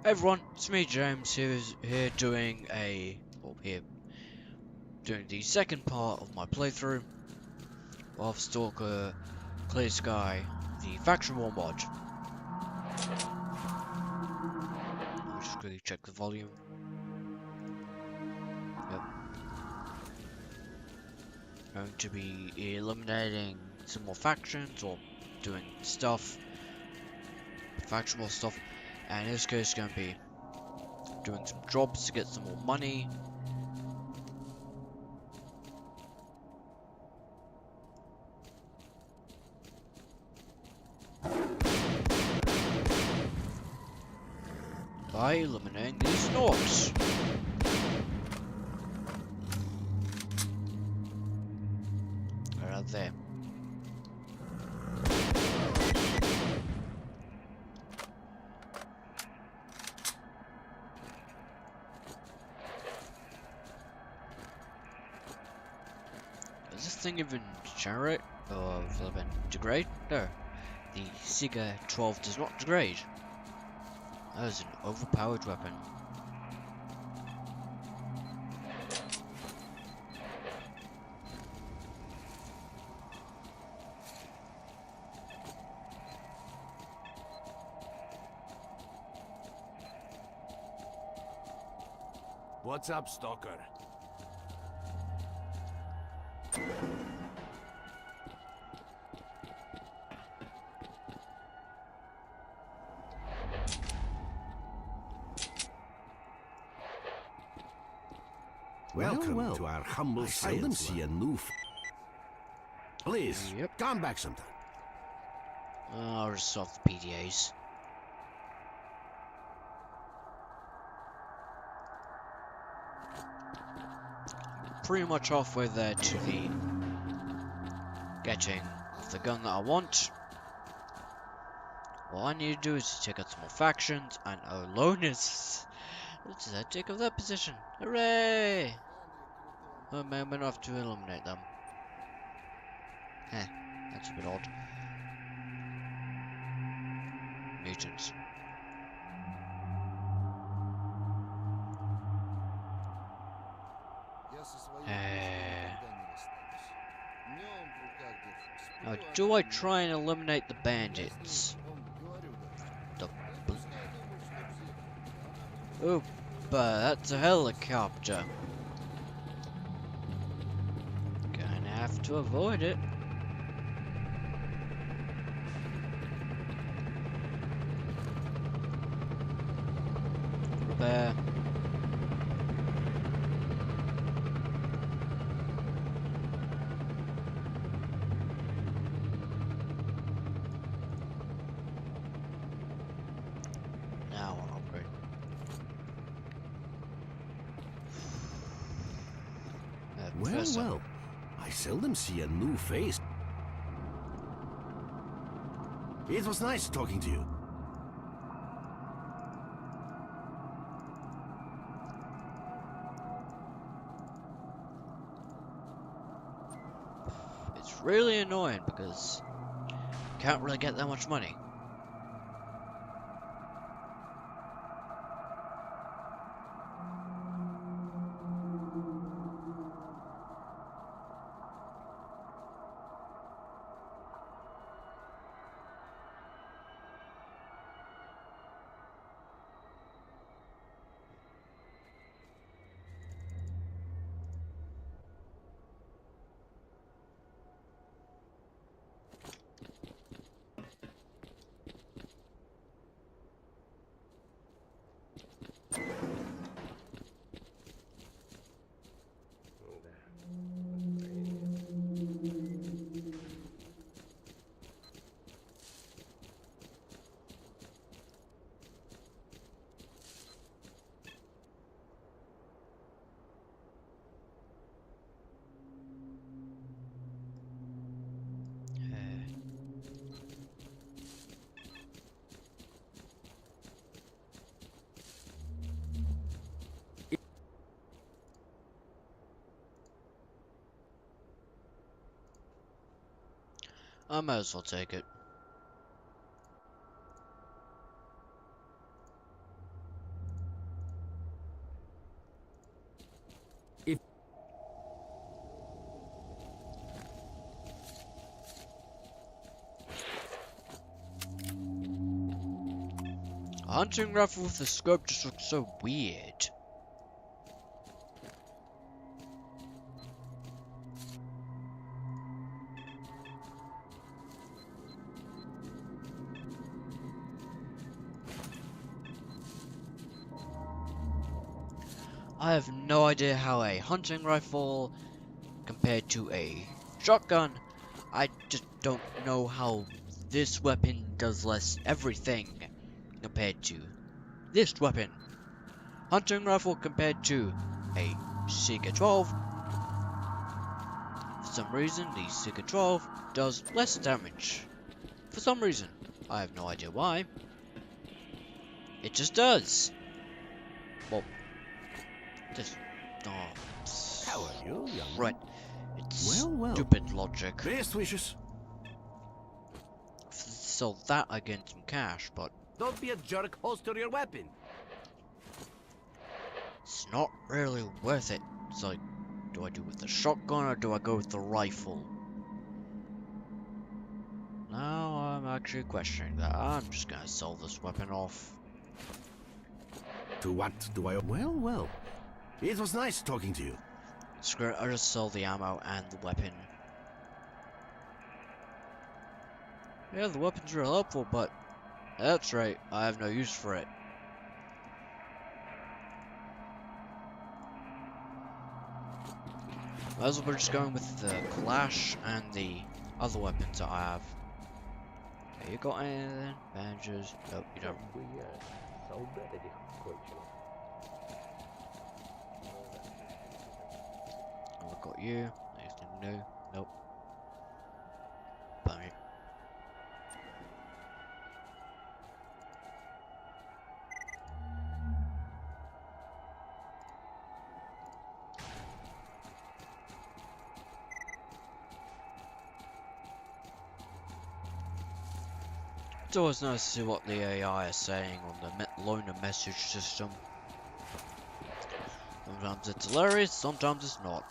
Hey everyone, it's me James here doing the second part of my playthrough of Stalker Clear Sky, the Faction War mod. Let me just quickly check the volume. Yep. Going to be eliminating some more factions or doing stuff, faction war stuff, and in this case going to be doing some jobs to get some more money. By eliminating these snorks. Right there. Does this thing even generate or even degrade? No. The Sigma 12 does not degrade. That is an overpowered weapon. What's up, stalker? Welcome to our humble science lab. Please, Yep. come back sometime. I'll just solve the PDAs. Pretty much halfway there to the getting the gun that I want. All I need to do is to take out some more factions and aloneness. Let's take up that position. Hooray! Oh man, we don't have to eliminate them. Heh, that's a bit odd. Mutants. Now, do I try and eliminate the bandits? Oop, that's a helicopter. Gonna have to avoid it. Repair. Now I'll upgrade. Well, I seldom see a new face. It was nice talking to you. It's really annoying because you can't really get that much money. I might as well take it. A hunting rifle with the scope just looks so weird. I have no idea how a hunting rifle compared to a shotgun. I just don't know how this weapon does less everything compared to this weapon. Hunting rifle compared to a Sega 12. For some reason, the Sega 12 does less damage. For some reason. I have no idea why. It just does. Well, just... Oh, How are you, young right. It's well. stupid logic. Best wishes. So that I gain some cash, but Don't be a jerk. Holster your weapon. it's not really worth it. It's like, do I do with the shotgun or do I go with the rifle? Now I'm actually questioning that. I'm just gonna sell this weapon off. To what do I... Well. It was nice talking to you. Screw it, I'll just sell the ammo and the weapon. Yeah, the weapon's real helpful, but that's right, I have no use for it. Might as well we're just going with the Clash and the other weapons that I have. Okay, you got anything? Bandages? Nope, you don't. I've got you. Anything new? Nope. Bummy. It's always nice to see what the AI is saying on the loaner message system. Sometimes it's hilarious, sometimes it's not.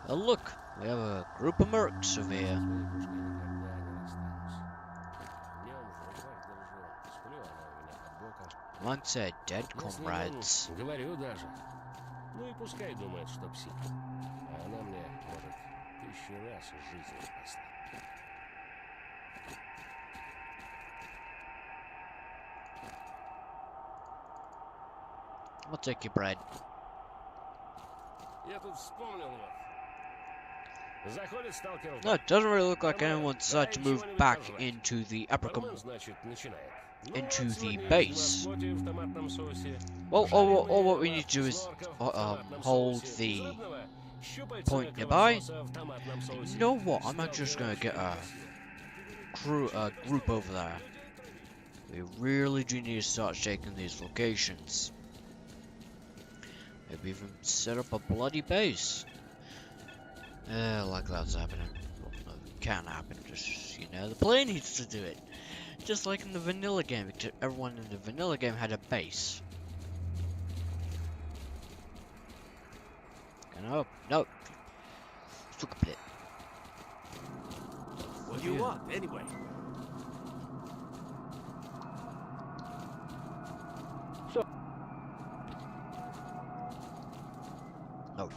Oh look, we have a group of mercs over here. Amongst their dead comrades. Ну и пускай думает, что псих. А она мне, может, 1000 раз жизнь спасла. I'll take your bread. Я тут вспомнил вот. Заходит сталкер. No, it doesn't really look like anyone decided to move back into the into the base. Well, all what we need to do is hold the point nearby. And you know what? I'm actually just gonna get a group over there. We really do need to start shaking these locations. Maybe even set up a bloody base. Like that's happening. Well, no, it can't happen. Just, you know, the player needs to do it. Just like in the vanilla game, everyone in the vanilla game had a base. No. Stupid. What do you want, anyway? No.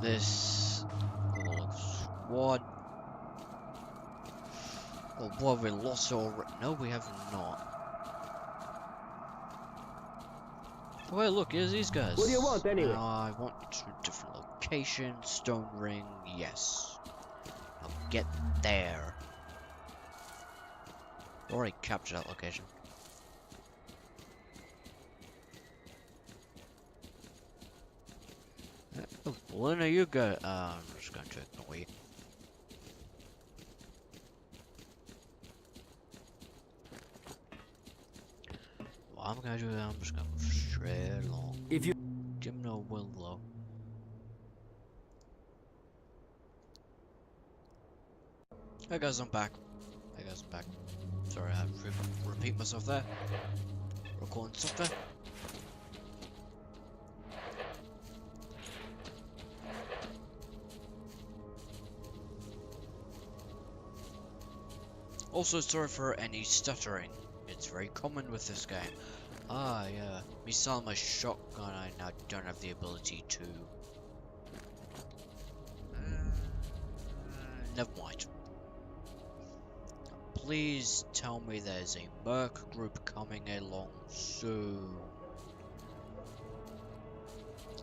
This squad. Oh boy, we lost already. No, we have not. Oh, wait, look, here's these guys. What do you want, anyway? Now, I want you to a different location. Stone ring, yes. I'll get there. Already captured that location. Oh, when are you good? I'm just going to ignore you. What I'm gonna do is I'm just gonna move straight along. If you... Give no Willow. Hey guys, I'm back. Sorry, I have to repeat myself there. Recording stuff there. Also, sorry for any stuttering. It's very common with this game. Ah, yeah. Me selling my shotgun, I now don't have the ability to... never mind. Please tell me there's a merc group coming along soon.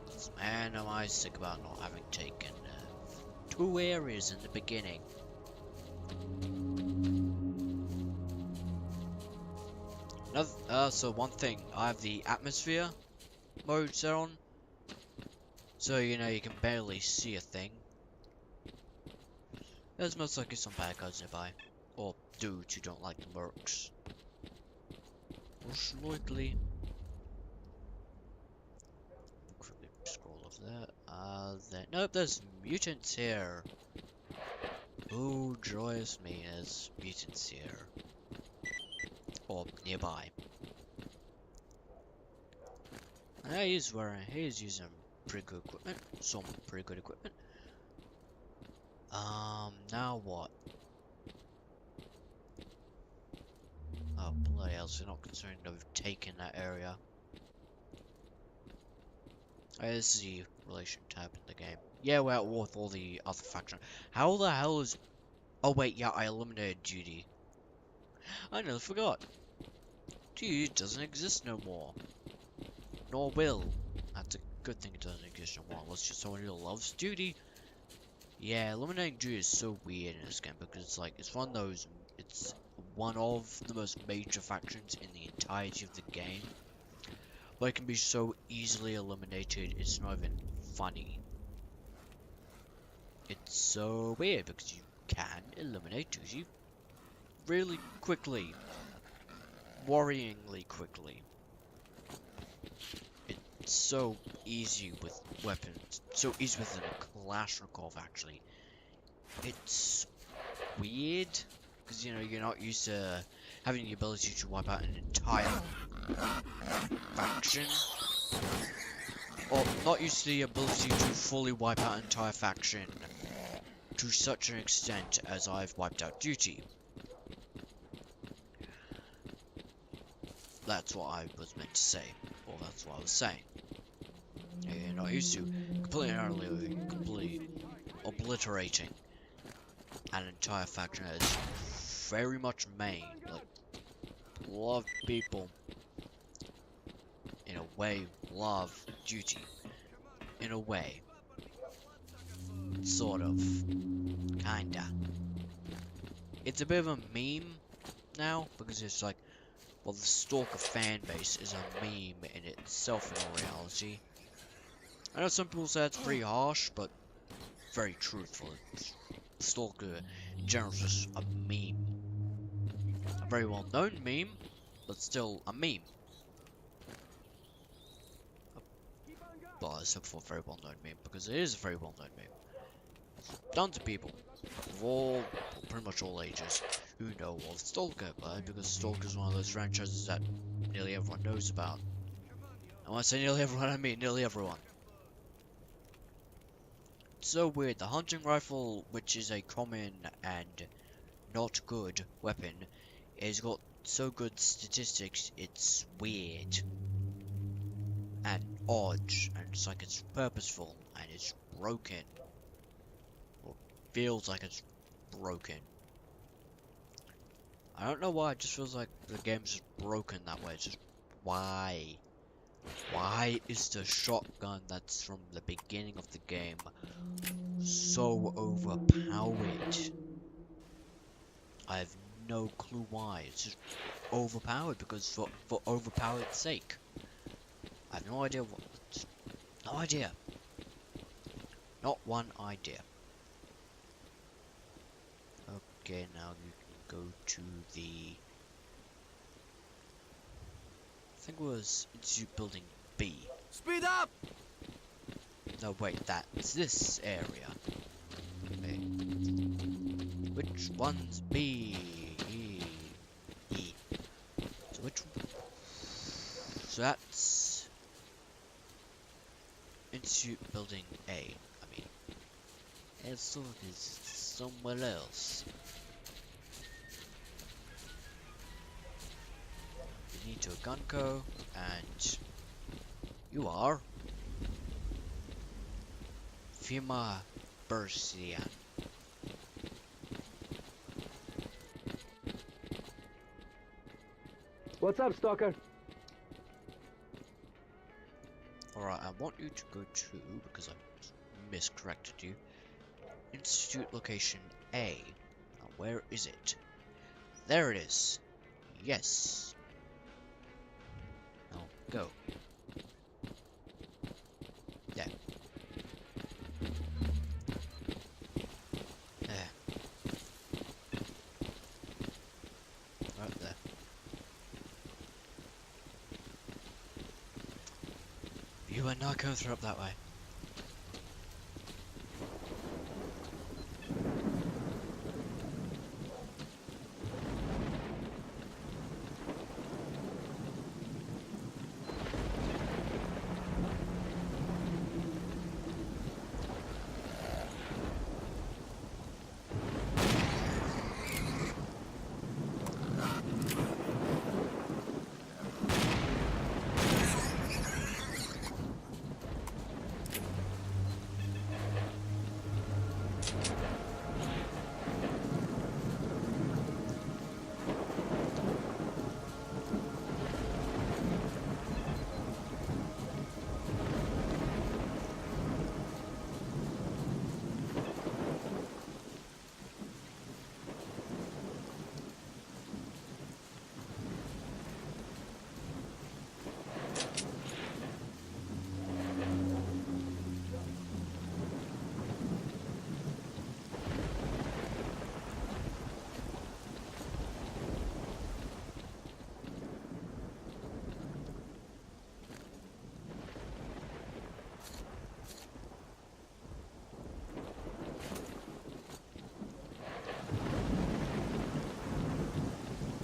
'Cause man, am I sick about not having taken 2 areas in the beginning. So one thing, I have the atmosphere mode set on. So, you know, you can barely see a thing. There's most likely some bad guys nearby. Or dudes who don't like the mercs. Most likely. Quickly scroll off there. Nope, there's mutants here. Oh, joyous me, there's mutants here. Or nearby. And he's using pretty good equipment. Some pretty good equipment. Now what? Oh, bloody hell, so not concerned of taking that area. This is the relation tab in the game. Yeah, we're at war with all the other factions. How the hell is... Oh wait, yeah, I eliminated Judy. I nearly forgot. Judy doesn't exist no more. Nor will. That's a good thing it doesn't exist no more. Unless you're someone who loves Judy. Yeah, eliminating Judy is so weird in this game because it's like, it's one of those... It's one of the most major factions in the entirety of the game. But it can be so easily eliminated, it's not even funny. It's so weird because you can eliminate Judy really quickly. Worryingly quickly. It's so easy with weapons. So easy with a Kalashnikov, actually. It's weird. Because, you know, you're not used to having the ability to wipe out an entire faction. Or not used to the ability to fully wipe out an entire faction to such an extent as I've wiped out Duty. That's what I was meant to say, or that's what I was saying. You're not used to completely obliterating an entire faction that is very much main, like, a lot of people, in a way, love Duty. In a way. Sort of. Kinda. It's a bit of a meme now, because it's like, well, the Stalker fan base is a meme in itself in all reality. I know some people say it's pretty harsh, but very truthful. Stalker in general is just a meme. A very well known meme, but still a meme. Well, except for a very well known meme, because it is a very well known meme. Tons of people of all, pretty much all ages, who know of Stalker, but because Stalker is one of those franchises that nearly everyone knows about. And when I say nearly everyone, I mean nearly everyone. It's so weird. The hunting rifle, which is a common and not good weapon, has got so good statistics, it's weird. And odd, and it's like it's purposeful, and it's broken. Or feels like it's broken. I don't know why, it just feels like the game's just broken that way. It's just, why? Why is the shotgun that's from the beginning of the game so overpowered? I have no clue why. It's just overpowered because for overpowered's sake. I have no idea what. No idea. Not one idea. Okay, now you can go to the... I think it was Institute Building B. Speed up! No, wait, that's this area. Okay. Which one's B? E. So which one? So that's Institute Building A. I mean, it's sort of is somewhere else. need to a Gunco, and you are Fima Bersian. What's up, stalker? Alright, I want you to go to, because I miscorrected you, Institute Location A. Now, where is it? There it is. Yes. Now, go. There. There. Right there. You are not going through up that way.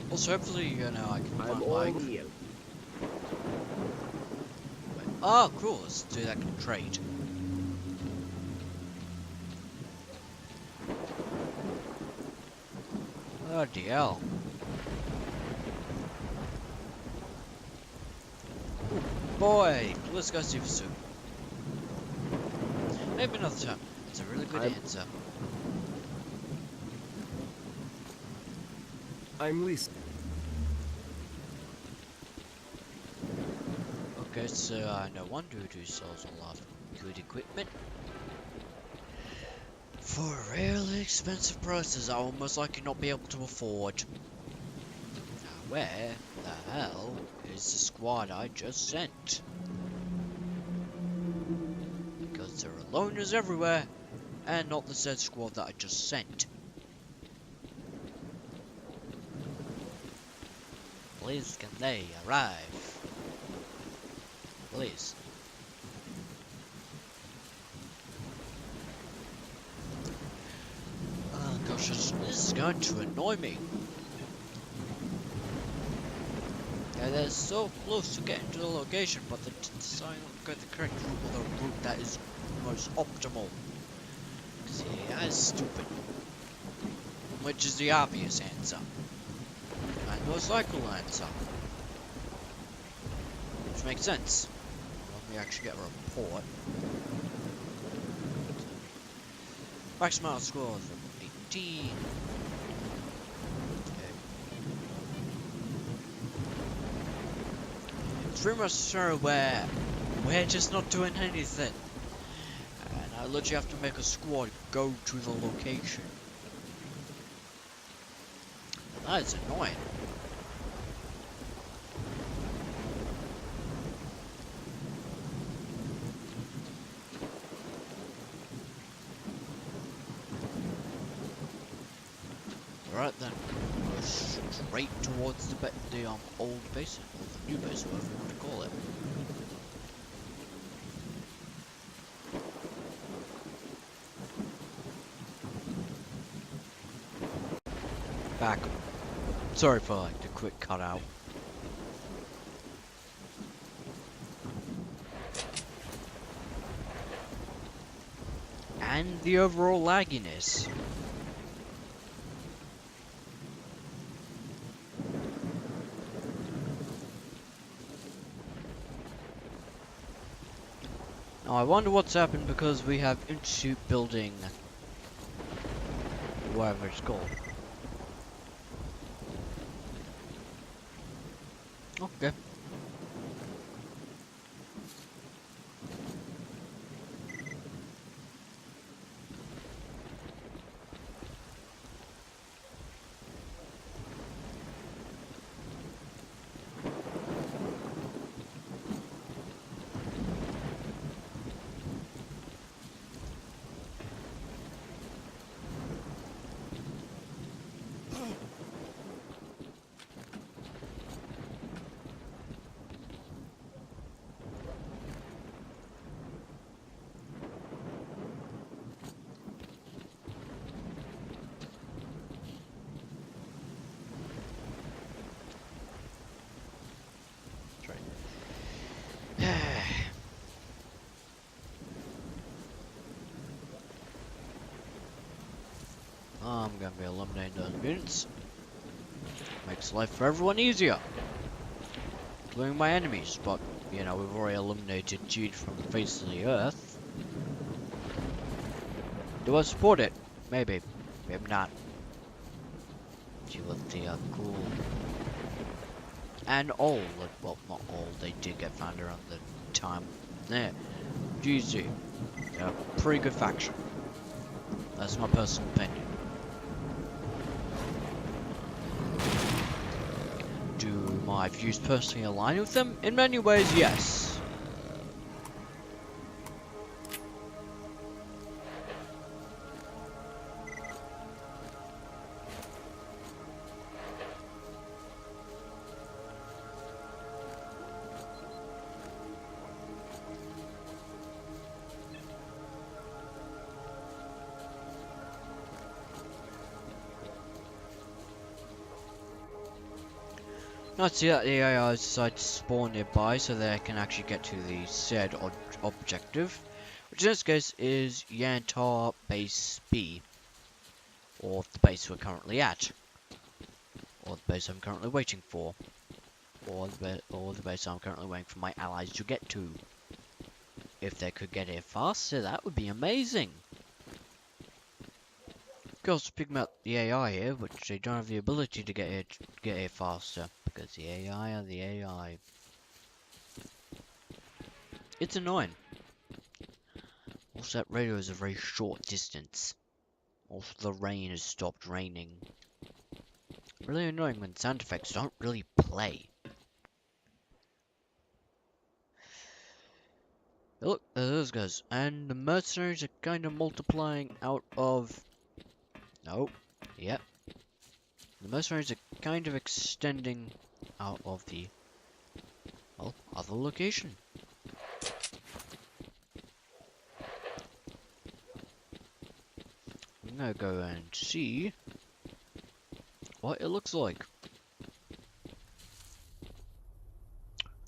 Also, hopefully, you know, I can I'm find all like... you. Oh, cool, let's do that trade. Bloody hell. Ooh, boy, let's go super soon. Maybe another time. It's a really good answer. I'm listening. Okay, so I know one dude who sells a lot of good equipment for really expensive prices I almost like you not be able to afford. Now, where the hell is the squad I just sent? Because there are loners everywhere, and not the said squad that I just sent. Please, can they arrive? Please. Oh gosh, this is going to annoy me. Yeah, they're so close to getting to the location, but they decide not to go the correct route or the route that is most optimal. See, that is stupid. Which is the obvious answer. And most likely answer. Which makes sense. When we actually get a report. Maximum score of 18. It's pretty much sure where we're just not doing anything. And I literally have to make a squad go to the location. That is annoying. Right then, go straight towards the old base, or the new base, whatever you want to call it. Back. Sorry for like the quick cutout. And the overall lagginess. Now I wonder what's happened because we have Institute Building, whatever it's called. Okay. I'm gonna be eliminating those mutants. Makes life for everyone easier, including my enemies. But you know, we've already eliminated Jude from the face of the earth. Do I support it? Maybe. Maybe not. She was the cool. And all, well, not all, they did get found around the time. There. GG. They're a pretty good faction. That's my personal opinion. Do my views personally align with them? In many ways, yes. Not see that the AIs decide to spawn nearby so they can actually get to the said objective, which in this case is Yantar Base B, or the base we're currently at, or the base I'm currently waiting for, or the base I'm currently waiting for my allies to get to. If they could get here faster, that would be amazing. Of course, speaking about the AI here, which they don't have the ability to get here faster. Because the AI are the AI. It's annoying. Also, that radio is a very short distance. Also, the rain has stopped raining. Really annoying when sound effects don't really play. Look, there those guys. And the mercenaries are kind of multiplying out of... No. Yep. The mercenaries are kind of extending out of the... well, other location. I'm gonna go and see what it looks like.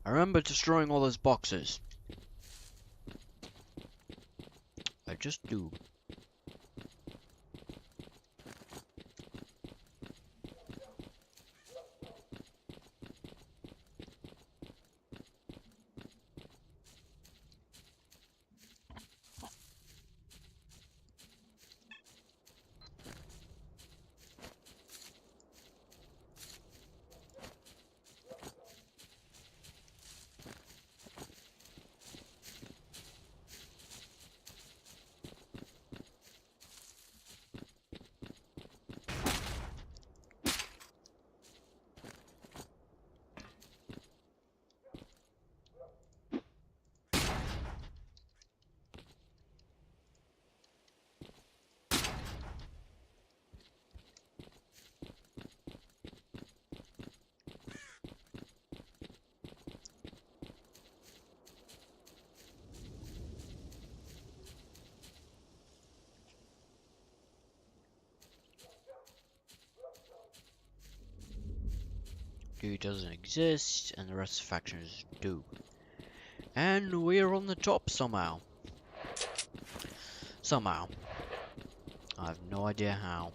I remember destroying all those boxes. I just do. Dude doesn't exist, and the rest of the factions do. And we're on the top somehow. Somehow. I have no idea how.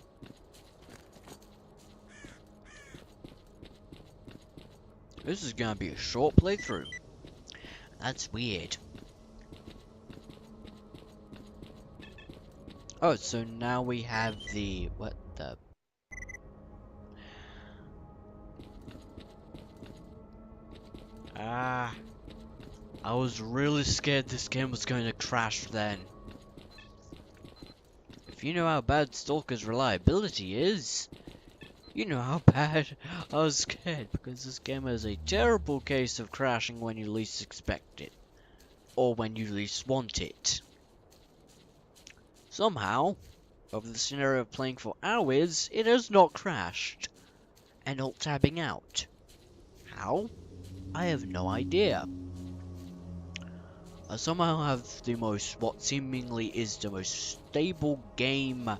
This is gonna be a short playthrough. That's weird. Oh, so now we have the... What the... Ah... I was really scared this game was going to crash then. If you know how bad Stalker's reliability is, you know how bad I was scared, because this game has a terrible case of crashing when you least expect it. Or when you least want it. Somehow, over the scenario of playing for hours, it has not crashed. And alt-tabbing out. How? I have no idea. I somehow have the most, what seemingly is the most stable game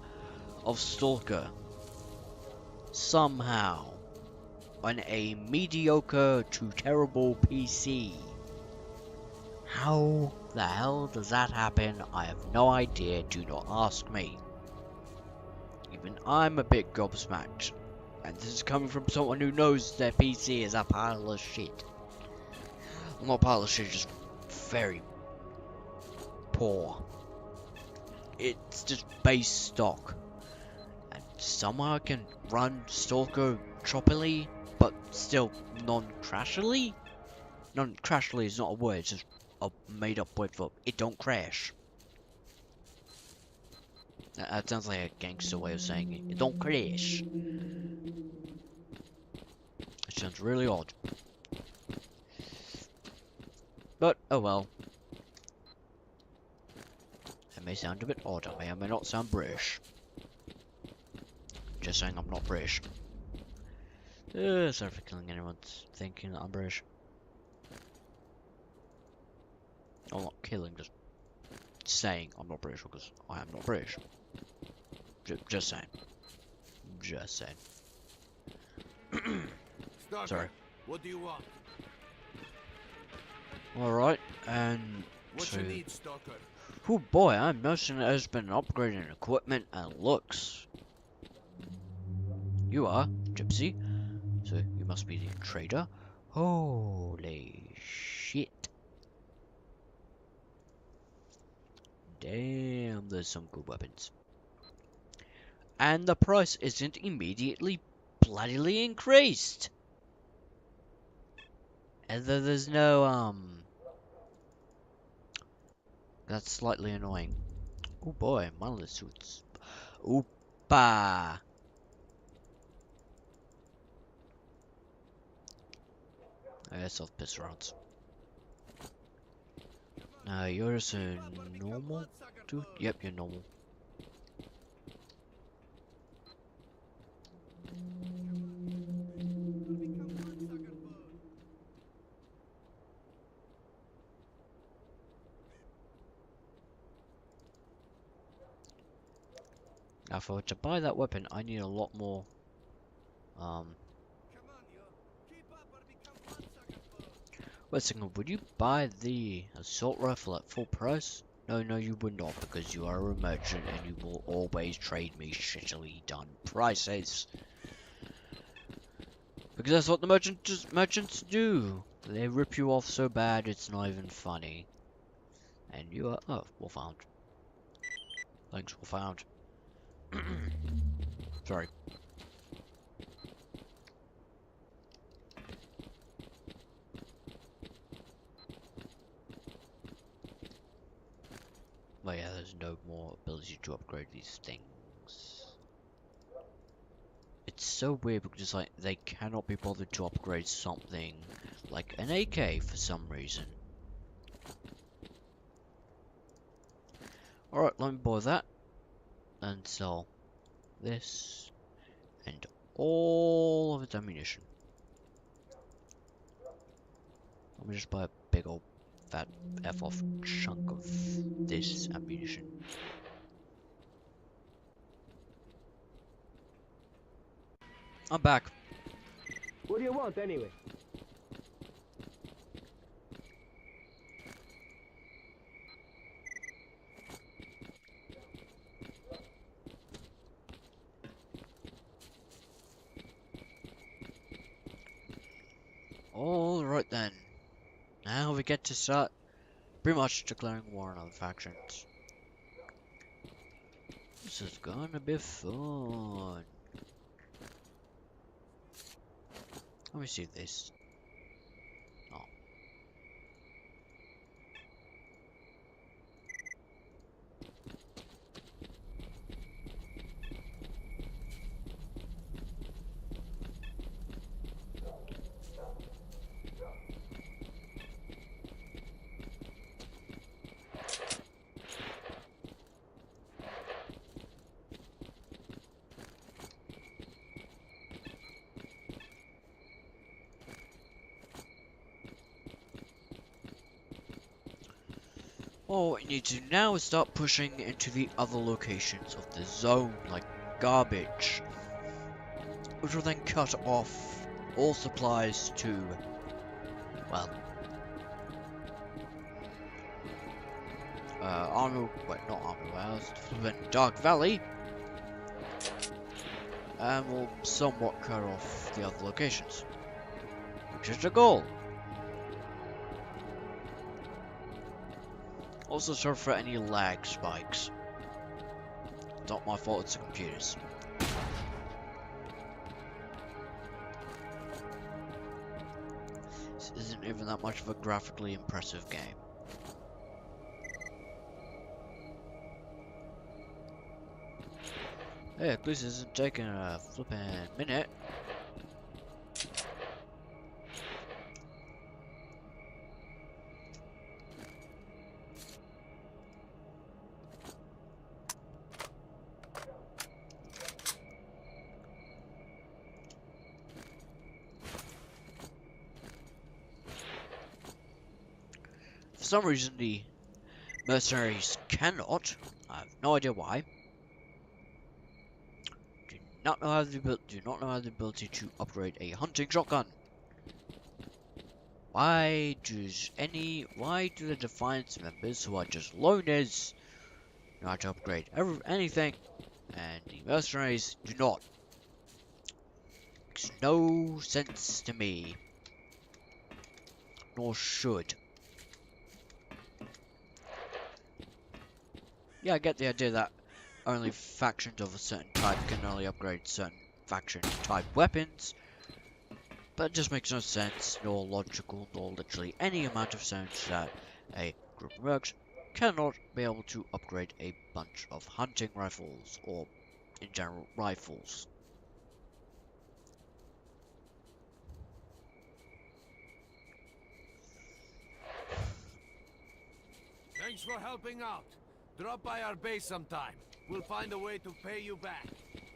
of Stalker. Somehow. On a mediocre to terrible PC. How the hell does that happen? I have no idea, do not ask me. Even I'm a bit gobsmacked. And this is coming from someone who knows their PC is a pile of shit. Well, not a pile of shit, just very poor. It's just base stock. And somehow I can run Stalker properly, but still non-crashily? Non-crashily is not a word, it's just a made-up word for it don't crash. That sounds like a gangster way of saying it. It don't crash. It sounds really odd. But, oh well. It may sound a bit odd, I may or may not sound British. Just saying I'm not British. Sorry for killing anyone thinking that I'm British. I'm not killing, just saying I'm not British because I am not British. Just saying. Just saying. Stalker, Sorry. what do you want? Alright, and What so... you need, Stalker? Oh boy, I'm noticing it has been upgrading equipment and looks. You are, Gypsy. So you must be the trader. Holy shit. Damn, there's some good weapons. And the price isn't immediately bloodily increased. And there's no, that's slightly annoying. Oh boy, monolith suits. Oopa! I guess I'll piss around. Now you're just a normal dude? Yep, you're normal. Now for to buy that weapon, I need a lot more, wait a second, would you buy the assault rifle at full price? No, you would not, because you are a merchant and you will always trade me shittily done prices. Because that's what the merchants do. They rip you off so bad it's not even funny. And you are, oh, Wolfhound. Thanks, Wolfhound. Sorry. But yeah, there's no more ability to upgrade these things. It's so weird because like they cannot be bothered to upgrade something like an AK for some reason. Alright, let me buy that and sell this and all of its ammunition. Let me just buy a big old fat F off chunk of this ammunition. I'm back. What do you want anyway? Alright then. Now we get to start pretty much declaring war on other factions. This is gonna be fun. Let me see this. Oh. Well, what you need to do now is start pushing into the other locations of the zone, like garbage, which will then cut off all supplies to, well, not Army Warehouse, then Dark Valley, and will somewhat cut off the other locations, which is the goal. Also, sorry for any lag spikes. Not my fault, it's the computers. This isn't even that much of a graphically impressive game. Hey, at least it isn't taking a flipping minute. For some reason, the mercenaries cannot. I have no idea why. Do not know how the ability to upgrade a hunting shotgun. Why do the Defiance members who are just loners know how to upgrade anything, and the mercenaries do not? Makes no sense to me. Nor should. Yeah, I get the idea that only factions of a certain type can only upgrade certain faction type weapons, but it just makes no sense, nor logical, nor literally any amount of sense that a group of mercs cannot be able to upgrade a bunch of hunting rifles, or in general, rifles. Thanks for helping out. Drop by our base sometime. We'll find a way to pay you back.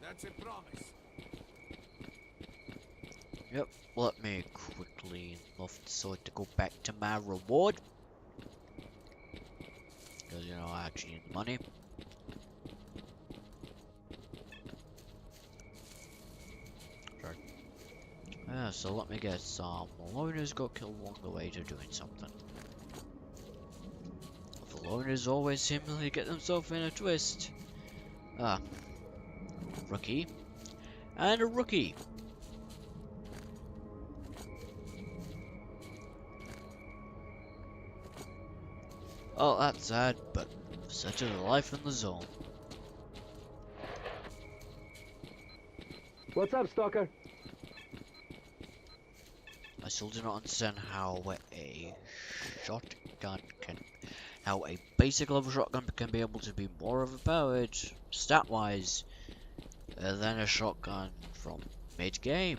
That's a promise. Yep, let me quickly decide to go back to my reward. Because, you know, I actually need the money. Sure. Yeah, so let me guess, loners got killed along the way to doing something. The loners always seemingly get themselves in a twist. Ah. Rookie. And a rookie. Oh, that's sad, but such is life in the zone. What's up, stalker? I still do not understand how a shotgun how a basic level shotgun can be able to be more overpowered, stat-wise, than a shotgun from mid-game.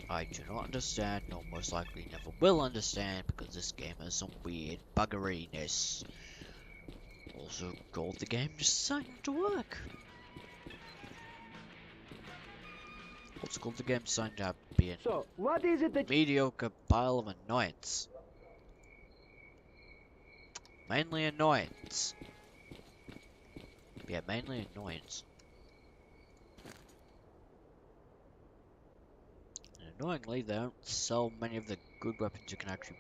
I do not understand, nor most likely never will understand, because this game has some weird buggeriness. Also, gold the game just decided to work. What's called the game signed up being So, what is it that mediocre pile of annoyance. Mainly annoyance. Yeah, mainly annoyance. And annoyingly, they don't sell many of the good weapons you can actually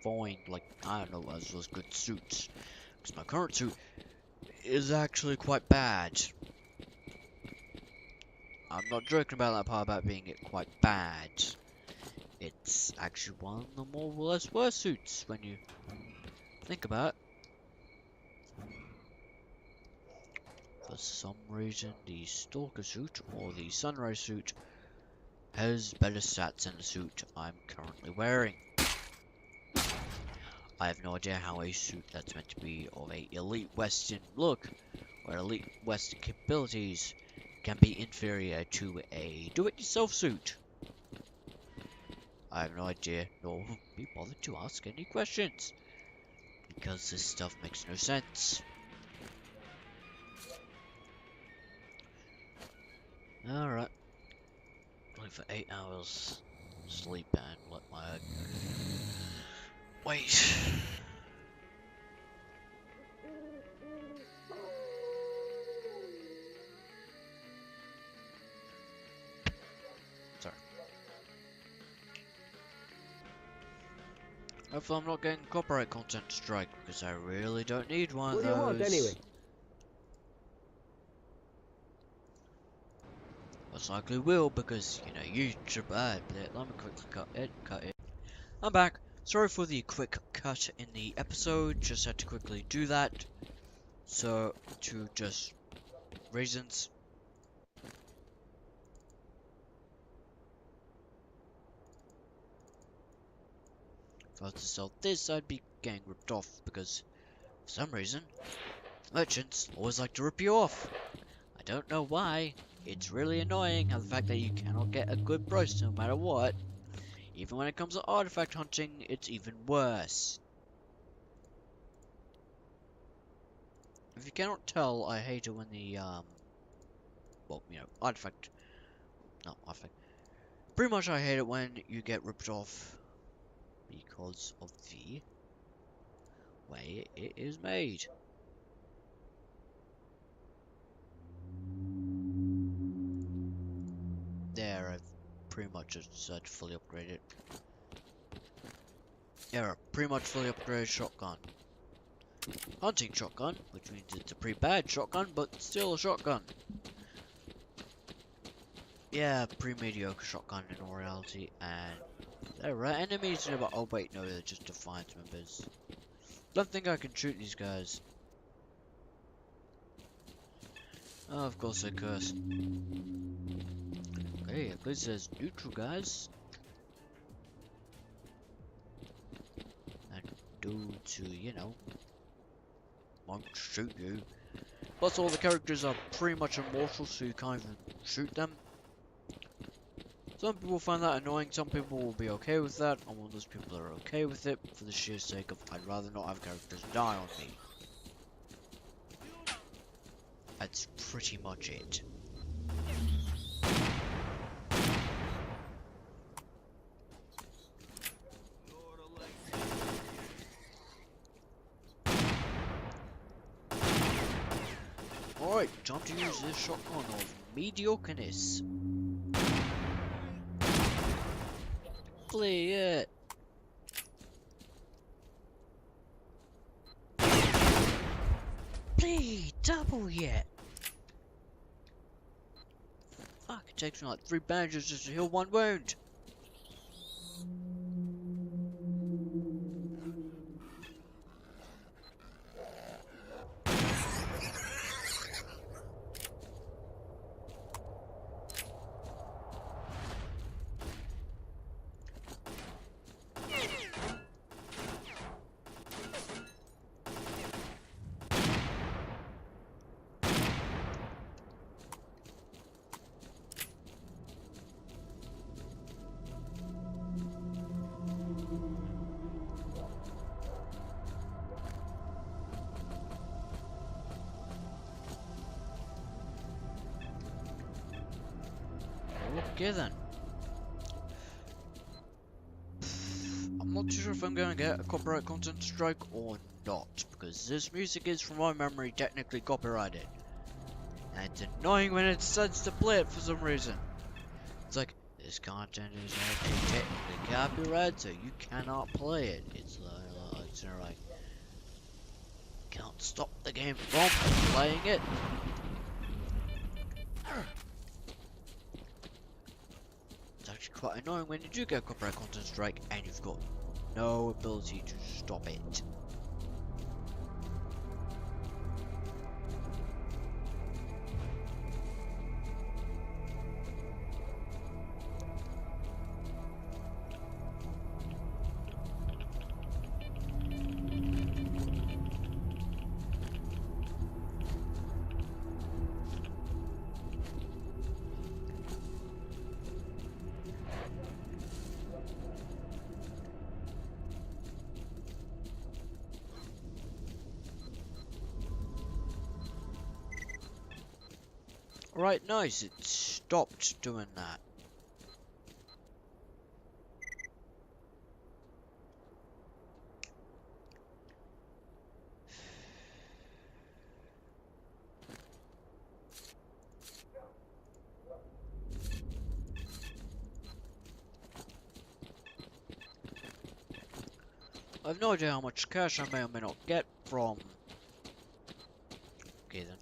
find, like, I don't know, as well as good suits. Because my current suit is actually quite bad. I'm not joking about that part about being it quite bad. It's actually one of the more or less worse suits when you think about it. some reason the stalker suit or the sunrise suit has better stats than the suit I'm currently wearing. I have no idea how a suit that's meant to be of a elite western look or elite western capabilities can be inferior to a do-it-yourself suit. I have no idea, nor be bothered to ask any questions, because this stuff makes no sense. Alright. Only for 8 hours sleep and let my... Wait. Sorry. Hopefully I'm not getting copyright content strike, because I really don't need one What of do you want, those. anyway? Most likely will, because, you know, YouTube ad. Let me quickly cut it. I'm back. Sorry for the quick cut in the episode, just had to quickly do that. So, to just reasons. If I was to sell this, I'd be getting ripped off, because, for some reason, merchants always like to rip you off. I don't know why. It's really annoying how the fact that you cannot get a good price no matter what. Even when it comes to artifact hunting, it's even worse. If you cannot tell, I hate it when the, well, you know, artifact, not artifact. Pretty much I hate it when you get ripped off because of the way it is made. There, I've pretty much just decided to fully upgrade it. Yeah, pretty much fully upgraded shotgun. Hunting shotgun, which means it's a pretty bad shotgun, but still a shotgun. Yeah, pretty mediocre shotgun in all reality, and there are enemies nearby. Oh wait, no, they're just Defiance members. Don't think I can shoot these guys. Oh, of course I curse. Okay, at least there's neutral guys. And dudes who, you know, won't shoot you. Plus all the characters are pretty much immortal, so you can't even shoot them. Some people find that annoying, some people will be okay with that. I'm one of those people that are okay with it, for the sheer sake of I'd rather not have characters die on me. That's pretty much it. Alright, time to use this shotgun of mediocreness. Play it. Play double yet. Fuck, it takes me like 3 bandages just to heal 1 wound. Okay then. I'm not too sure if I'm going to get a copyright content strike or not, because this music is, from my memory, technically copyrighted. And it's annoying when it decides to play it for some reason. It's like, this content is actually technically copyrighted, so you cannot play it. It's like, can't stop the game from playing it. It's actually quite annoying when you do get a copyright content strike and you've got no ability to stop it. Right, nice. It stopped doing that. I've no idea how much cash I may or may not get from... Okay then.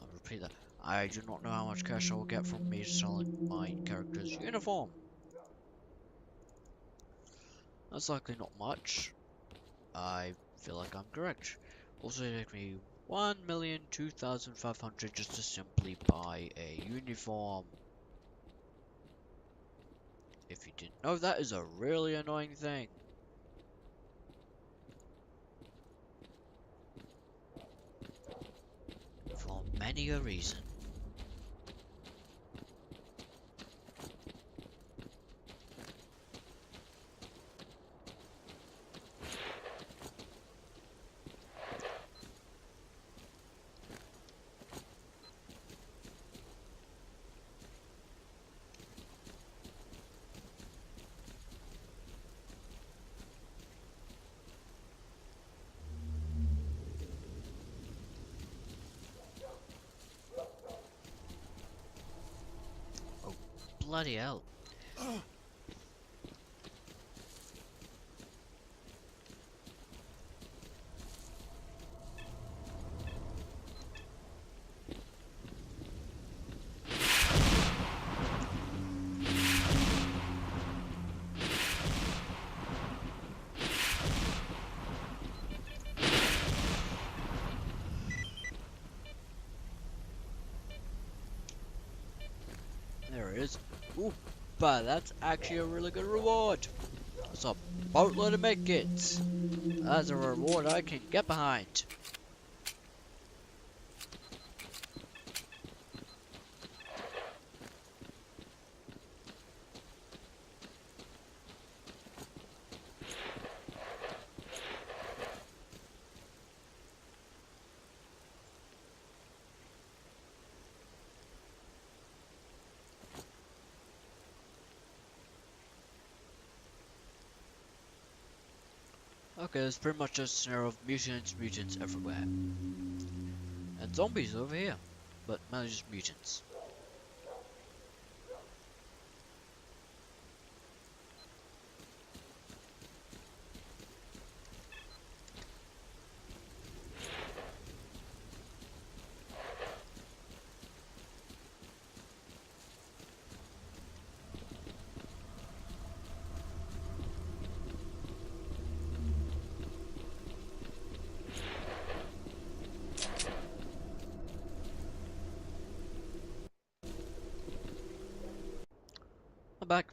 I'll repeat that. I do not know how much cash I will get from me selling my character's uniform. That's likely not much. I feel like I'm correct. Also, it took me 1,002,500 just to simply buy a uniform. If you didn't know, that is a really annoying thing. For many a reason. Oh, bloody hell. There it is. Ooh, but that's actually a really good reward. That's a boatload of medkits. That's a reward I can get behind. Okay, there's pretty much a scenario of mutants everywhere. And zombies over here. But mainly just mutants. I'm back.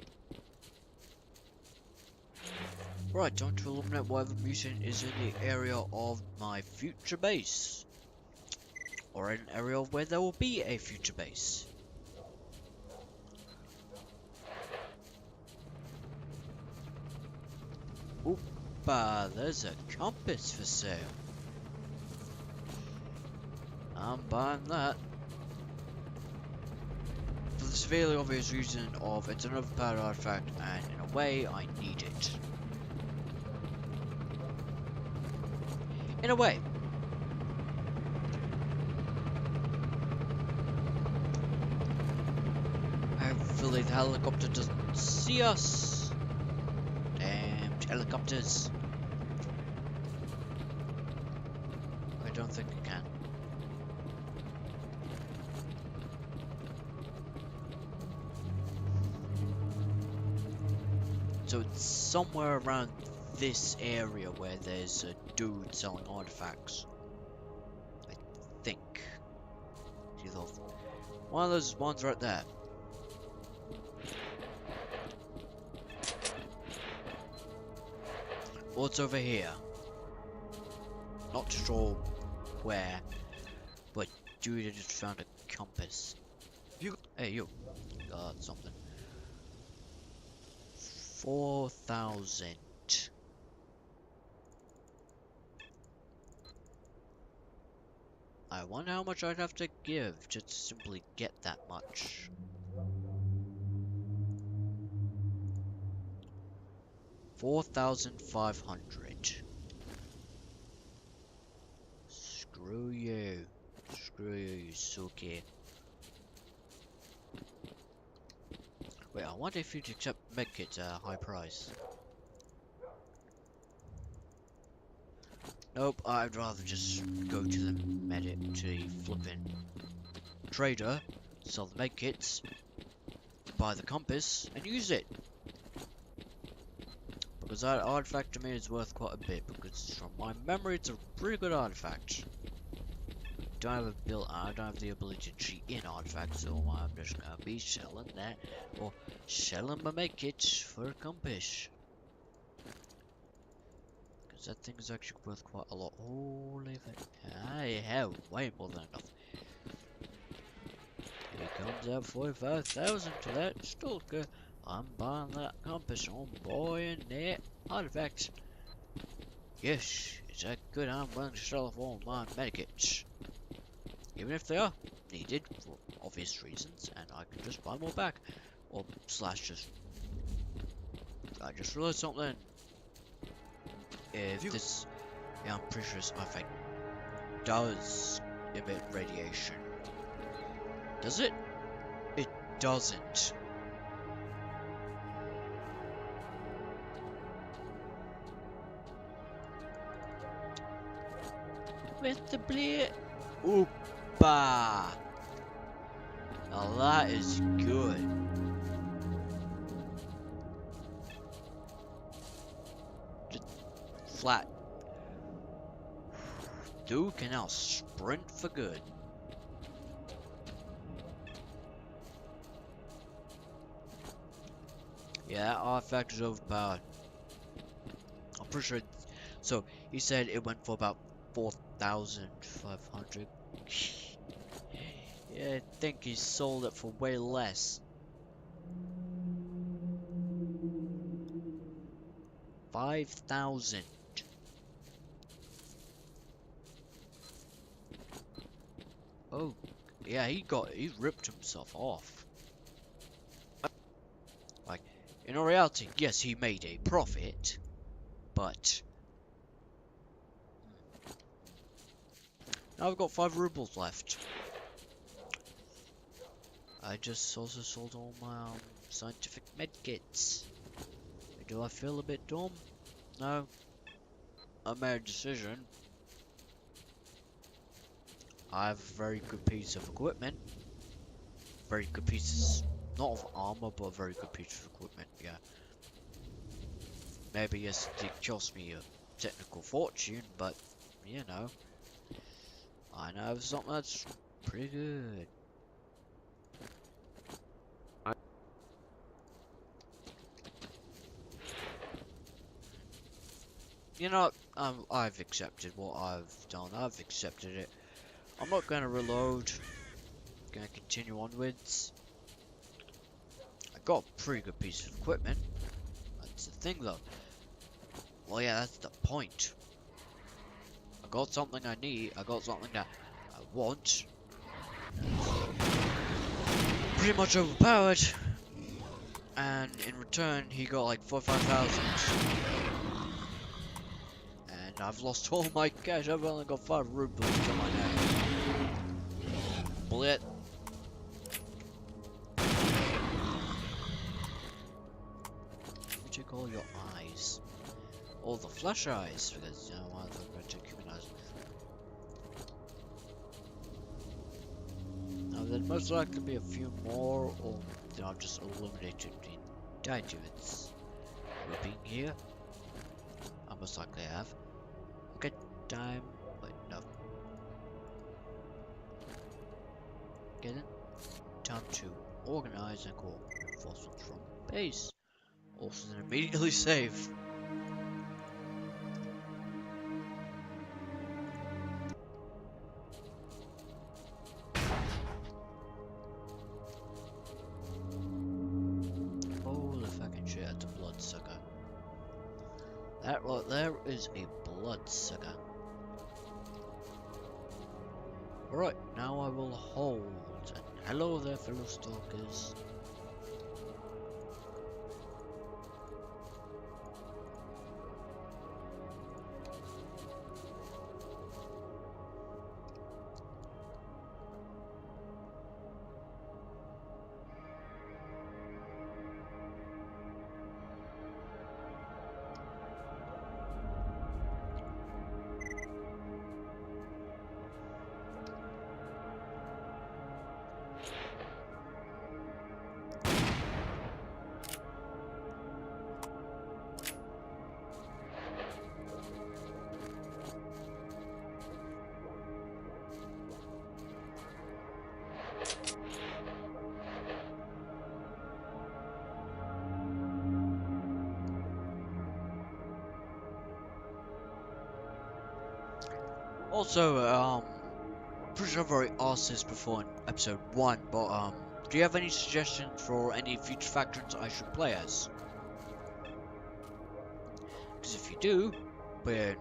Right, time to eliminate whatever mutant is in the area of my future base. Or in an area of where there will be a future base. Oopa, there's a compass for sale. I'm buying that. For the severely obvious reason of it's an overpowered artifact and in a way I need it. In a way. Hopefully the helicopter doesn't see us. Damned helicopters. I don't think it can. So it's somewhere around this area where there's a dude selling artifacts. I think. Either one of those ones right there. Or it's over here. Not sure where, but dude, I just found a compass. Hey, you. Got something. 4,000. I wonder how much I'd have to give just to simply get that much. $4,500. Screw you. Screw you, you suki. Wait, I wonder if you'd accept medkits at a high price. Nope, I'd rather just go to the flippin' trader, sell the medkits, buy the compass, and use it. Because that artifact to me is worth quite a bit, because from my memory it's a pretty good artifact. I don't have the ability to cheat in artifacts, so I'm just gonna be selling that, or selling my medkits for a compass. Because that thing is actually worth quite a lot. Holy fuck. I have way more than enough. Here comes that 45,000 to that stalker. I'm buying that compass on buying that artifact. Yes, is that good? I'm willing to sell off all my medkits. Even if they are needed for obvious reasons, and I can just buy more back. Or slash just... I just realized something. If this... Yeah, I'm pretty sure this artifact does emit radiation. Does it? It doesn't. With the blade. Oopa! Now that is good. Just flat. Dude can now sprint for good. Yeah, that artifact is overpowered. I'm pretty sure. So he said it went for about 4,500. Yeah, I think he sold it for way less. 5,000. Oh, yeah, he ripped himself off. Like, in all reality, yes, he made a profit, but now I've got 5 rubles left. I just also sold all my scientific medkits. Do I feel a bit dumb? No. I made a decision. I have a very good piece of equipment. Very good pieces, not of armor, but a very good piece of equipment, yeah. Maybe yes, it did cost me a technical fortune, but, you know. I know something that's pretty good. You know, I've accepted what I've done. I've accepted it. I'm not going to reload. I'm going to continue onwards. I got a pretty good piece of equipment. That's the thing, though. Well, yeah, that's the point. I got something I need. I got something that I want. Pretty much overpowered. And in return, he got like 45,000. And I've lost all my cash. I've only got 5 rubles to my name. Bullet. What you call your eyes? All the flash eyes, because you know why they're going to human eyes. Now there'd most likely be a few more, or then I've just eliminated the entirety of its grouping here. I most likely have. Okay, time. Wait, no. Get it? Time to organize and call reinforcements from base. Also, then immediately save. Holy fucking shit, that's a bloodsucker. That right there is a bloodsucker. Alright, now I will hold. And hello there, fellow stalkers. Also, pretty sure I've already asked this before in episode 1, but do you have any suggestions for any future factions I should play as? Because if you do, put in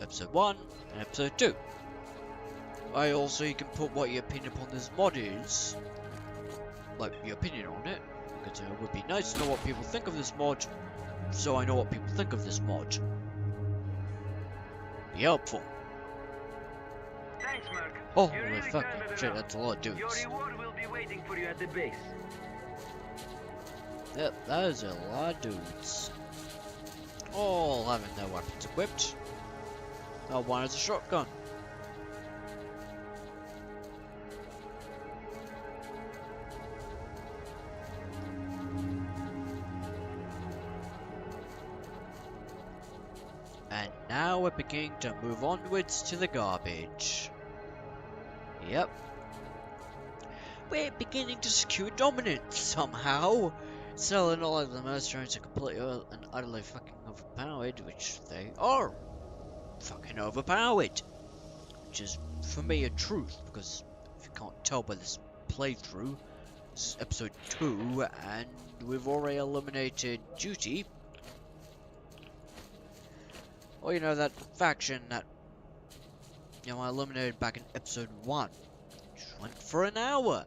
episode 1 and episode 2. Also, you can put what your opinion upon this mod is, like your opinion on it, because it would be nice to know what people think of this mod, so I know what people think of this mod. Be helpful. Thanks, Merc. Oh, You're holy really fuck, kind of the shit, help. that's a lot of dudes. Your reward will be waiting for you at the base. That is a lot of dudes. All having their weapons equipped. One has a shotgun. And now we're beginning to move onwards to the garbage. Yep. We're beginning to secure dominance somehow. Selling all of the mercenaries are completely and utterly fucking overpowered, which they are. Fucking overpowered. Which is, for me, a truth, because if you can't tell by this playthrough, this is episode 2, and we've already eliminated Duty. Or, you know, that faction that, you know, I eliminated back in episode 1. Which went for an hour.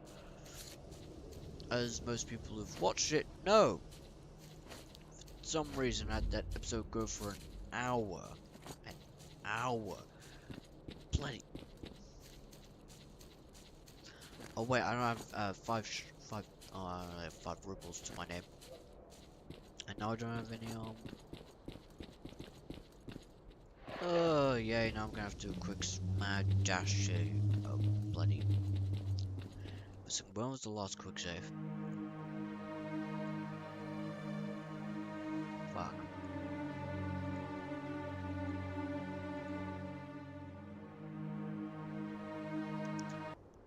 As most people who've watched it know. For some reason, I had that episode go for an hour. An hour. Bloody. Oh wait, I don't have five rubles to my name. And now I don't have any oh yeah, now I'm gonna have to do a quick mad dash to bloody. So when was the last quick save? Fuck.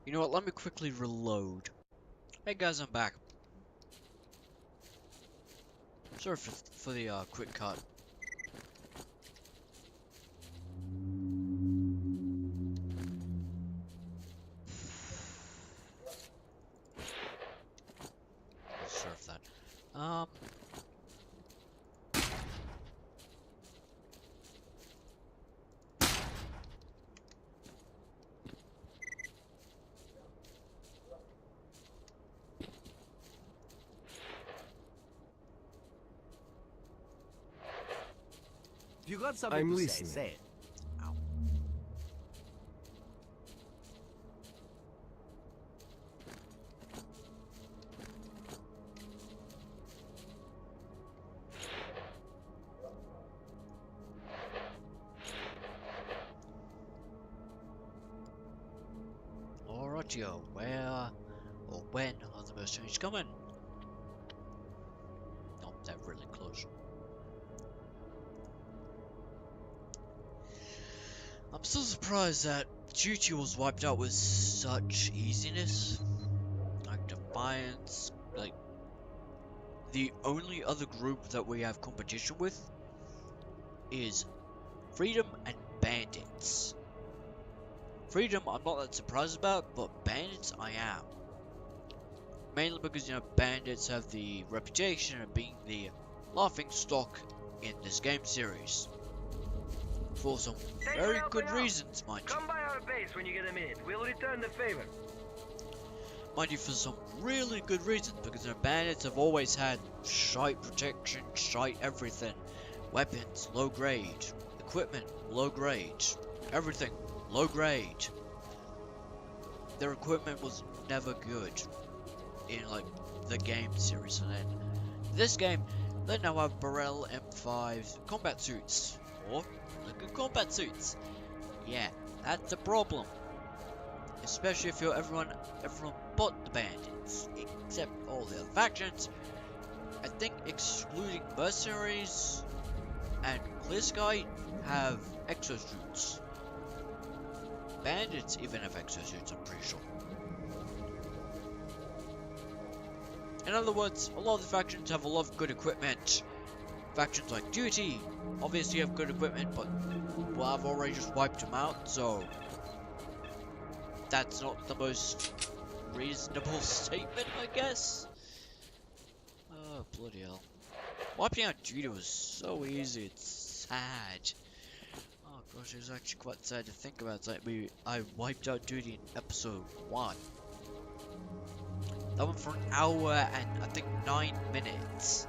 You know what, let me quickly reload. Hey guys, I'm back. Sorry for the quick cut. Serve that. If you got something I'm to listening. say it. Ow. Alrighty-o, where or when are the mercenaries coming? Oh, they're really close. I'm still surprised that Duty was wiped out with such easiness. Like Defiance, like the only other group that we have competition with is Freedom and Bandits. Freedom I'm not that surprised about, but Bandits I am. Mainly because, you know, Bandits have the reputation of being the laughing stock in this game series. For some Thanks very for good helping out. reasons, mind you. Come by our base when you get a minute. We'll return the favor. Mind you, for some really good reasons, because their bandits have always had shite protection, shite everything. Weapons, low grade. Equipment, low grade. Everything, low grade. Their equipment was never good in, like, the game series, and then this game, they now have Burrell M5 combat suits. Or, look at combat suits. Yeah, that's a problem. Especially if you're everyone but the bandits, except all the other factions. I think excluding mercenaries and Clear Sky have exosuits. Bandits even have exosuits, I'm pretty sure. In other words, a lot of the factions have a lot of good equipment. Factions like Duty obviously have good equipment, but well, I've already just wiped them out, so that's not the most reasonable statement, I guess. Oh, bloody hell. Wiping out Duty was so easy, it's sad. Oh gosh, it was actually quite sad to think about. It's like I wiped out Duty in episode 1. That went for an hour and I think 9 minutes.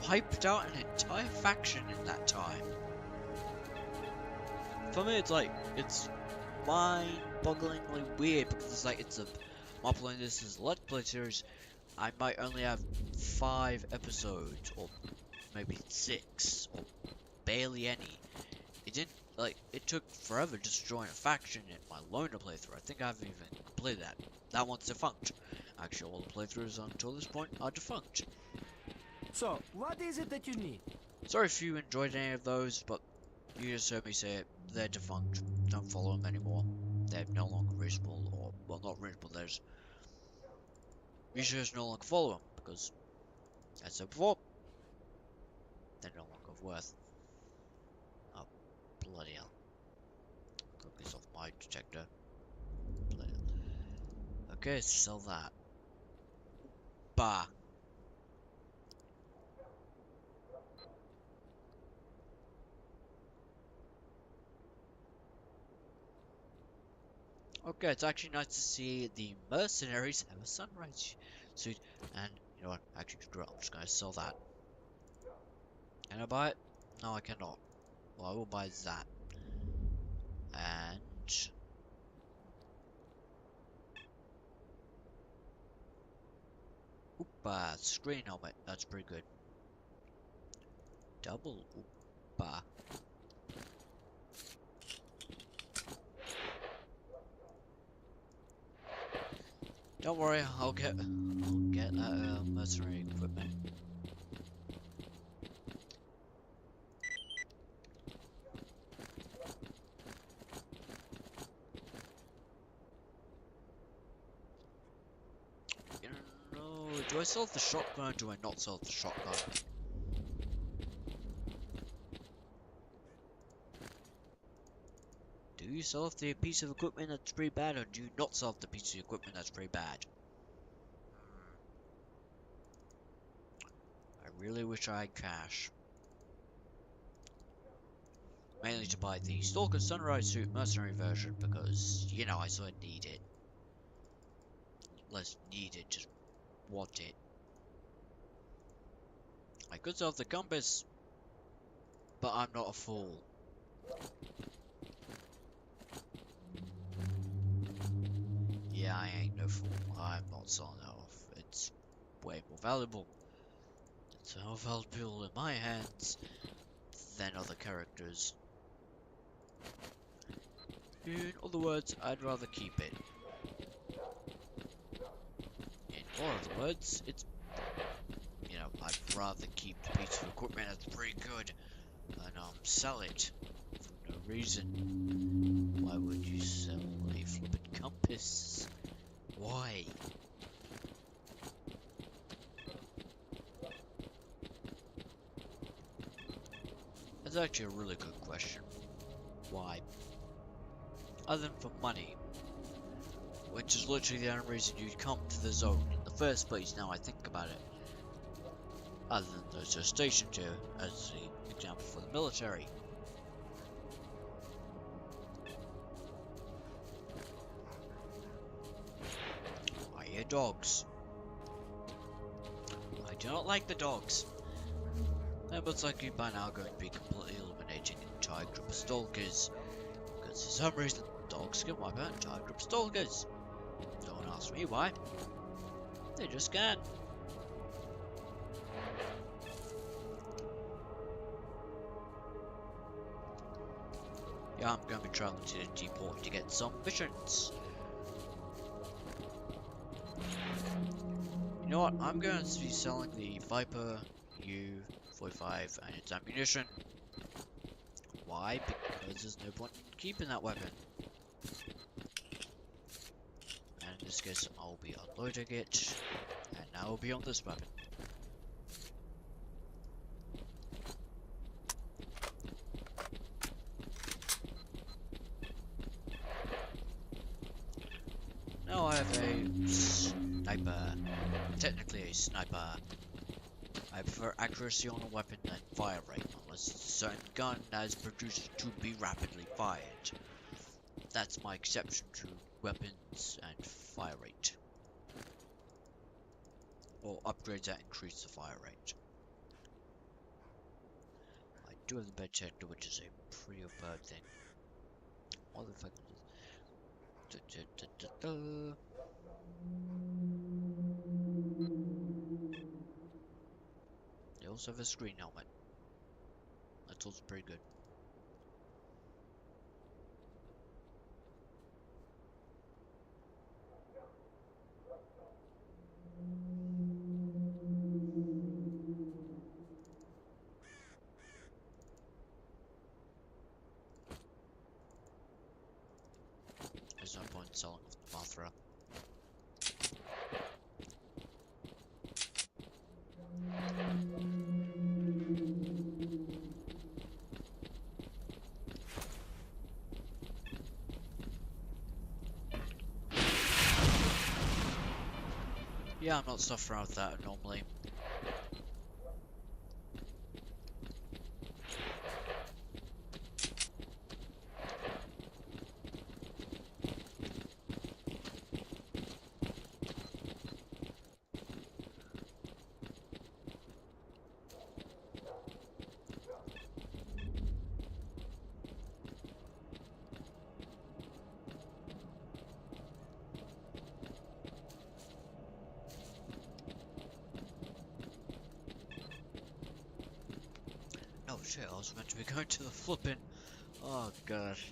Wiped out an entire faction in that time. For me, it's like, it's mind-bogglingly weird because it's like, I'm playing this as a Let's Play series. I might only have 5 episodes, or maybe 6, or barely any. It didn't, like, it took forever just to join a faction in my loner playthrough. I think I haven't even completed that. That one's defunct. Actually, all the playthroughs until this point are defunct. So, what is it that you need? Sorry if you enjoyed any of those, but you just heard me say it. They're defunct. Don't follow them anymore. They're no longer reachable, or, well, not reachable, you should just no longer follow them, because, as I said before, they're no longer worth. Oh, bloody hell. Took this off my detector. Bloody hell. Okay, sell that. Bah. Okay, it's actually nice to see the mercenaries have a sunrise suit, and you know what, actually screw it, I'm just gonna sell that. Can I buy it? No, I cannot. Well, I will buy that. And Oopa, screen helmet, that's pretty good. Double Oopa. Don't worry, I'll get that mercenary equipment. You know, do I sell the shotgun or do I not sell the shotgun? Do you sell off the piece of equipment that's pretty bad, or do you not sell off the piece of equipment that's pretty bad? I really wish I had cash. Mainly to buy the Stalker Sunrise Suit Mercenary version, because, you know, I sort of need it. Less need it, just want it. I could sell off the compass, but I'm not a fool. Yeah, I ain't no fool. I'm not selling it off. It's way more valuable. It's more valuable in my hands than other characters. In other words, I'd rather keep it. In more other words, it's, you know, I'd rather keep the piece of equipment that's pretty good than sell it for no reason. Why would you sell a flippin' compass? Why? That's actually a really good question. Why? Other than for money, which is literally the only reason you'd come to the zone in the first place, now I think about it. Other than those are stationed here, as the example for the military. dogs. I do not like the dogs. They're most likely by now going to be completely eliminating an entire group of stalkers. Because for some reason, dogs can wipe out an entire group of stalkers. Don't ask me why. They just can. Yeah, I'm going to be traveling to the depot to get some missions. You know what? I'm going to be selling the Viper U-45 and its ammunition. Why? Because there's no point in keeping that weapon. And in this case, I'll be unloading it, and now we'll be on this weapon. Now I have a sniper. Technically a sniper. I prefer accuracy on a weapon than fire rate, unless it's a certain gun that is produced to be rapidly fired. That's my exception to weapons and fire rate. Or upgrades that increase the fire rate. I do have the bed detector, which is a pretty bad thing. What the fuck is this? They also have a screen helmet. That's also pretty good. There's no point in selling off the Mothra. Yeah, I'm not stuffed around with that normally. Oh shit, I was meant to be going to the flippin'. Oh gosh.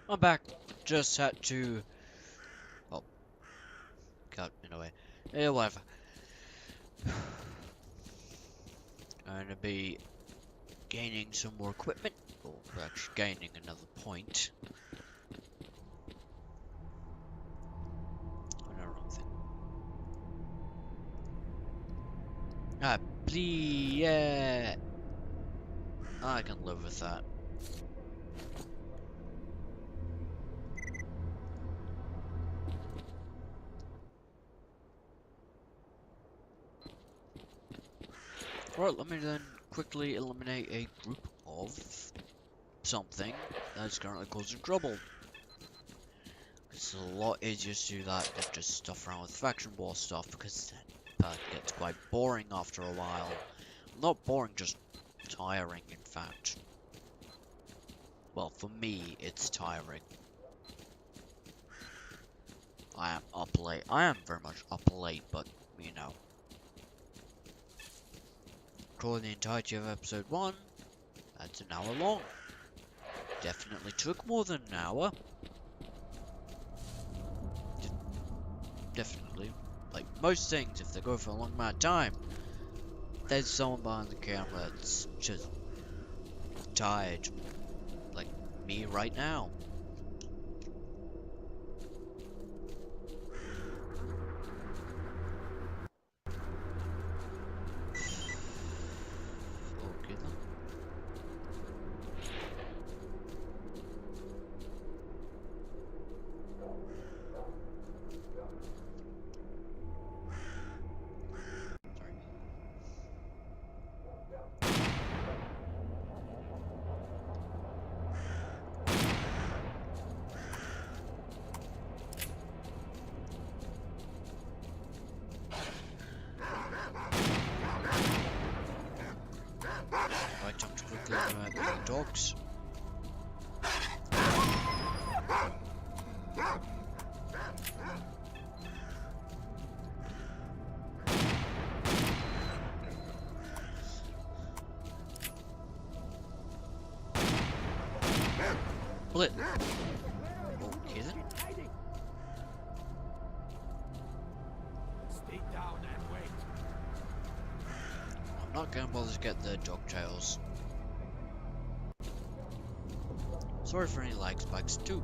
I'm back. Just had to. Oh, got in a way. Yeah, whatever. I'm gonna be gaining some more equipment, or actually gaining another point. Oh, no, wrong thing. Ah, please, yeah. I can live with that. Right, let me then quickly eliminate a group of something that's currently causing trouble. It's a lot easier to do that than just stuff around with faction war stuff, because that part gets quite boring after a while. Not boring, just tiring, in fact. Well, for me, it's tiring. I am up late. I am very much up late, but, you know. Recording the entirety of episode 1, that's an hour long. Definitely took more than an hour. Definitely. Like most things, if they go for a long amount of time, there's someone behind the camera that's just tired. Like me right now. Okay then. Any dogs. Bullet. Okay then. Stay down and wait. I'm not gonna bother to get the dog tails. Sorry for any lag spikes too.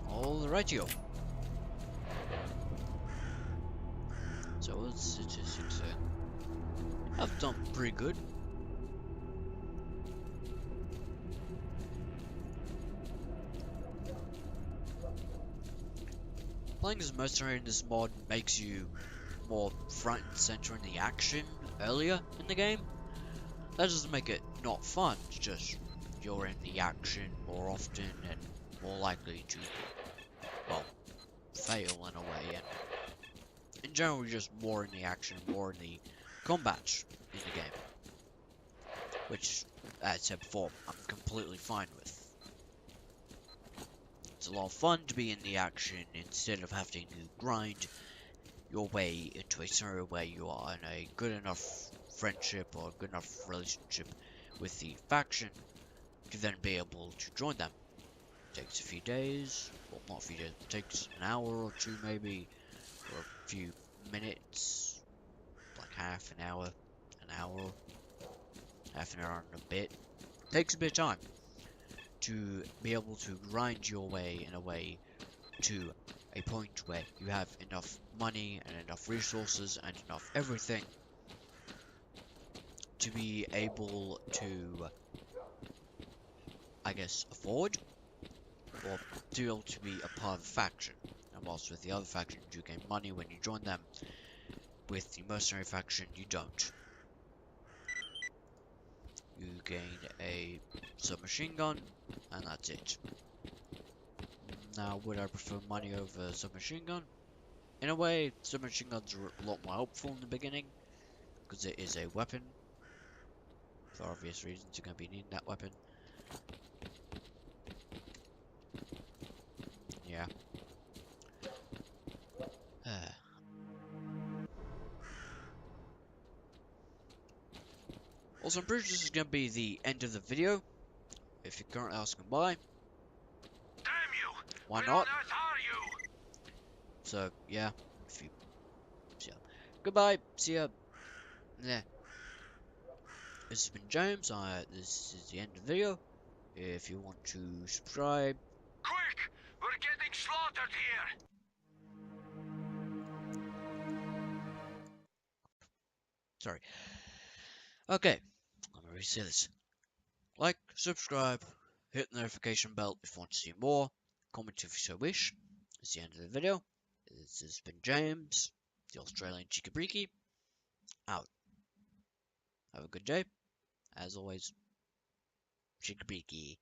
Alrightio. So what's statistics say? I've done pretty good. Playing as a mercenary in this mod makes you more front and center in the action earlier in the game. That doesn't make it not fun, it's just you're in the action more often and more likely to, well, fail in a way, and in general you're just more in the action, more in the combat in the game. Which, as I said before, I'm completely fine with. It's a lot of fun to be in the action instead of having to grind your way into a scenario where you are in a good enough friendship or good enough relationship with the faction to then be able to join them. It takes a few days, well not a few days, it takes an hour or two maybe, or a few minutes, like half an hour, half an hour and a bit. It takes a bit of time to be able to grind your way in a way to a point where you have enough money and enough resources and enough everything to be able to, I guess, afford or to be able to be a part of the faction. And whilst with the other faction you gain money when you join them, with the mercenary faction you don't. You gain a submachine gun and that's it. Now, would I prefer money over submachine gun? In a way, submachine guns are a lot more helpful in the beginning, because it is a weapon. For obvious reasons, you're going to be needing that weapon. Yeah. Also, I'm pretty sure this is going to be the end of the video. If you're currently asking why. Damn you! Why Where not? on earth are you? So, yeah. If you... So, yeah. Goodbye. See ya. Yeah. This has been James. This is the end of the video. If you want to subscribe, Quick! We're getting slaughtered here! sorry. Okay, let me reset this. Like, subscribe, hit the notification bell if you want to see more, comment if you so wish. It's the end of the video. This has been James, the Australian Chikabriki, out. Have a good day. As always, Chikabriki.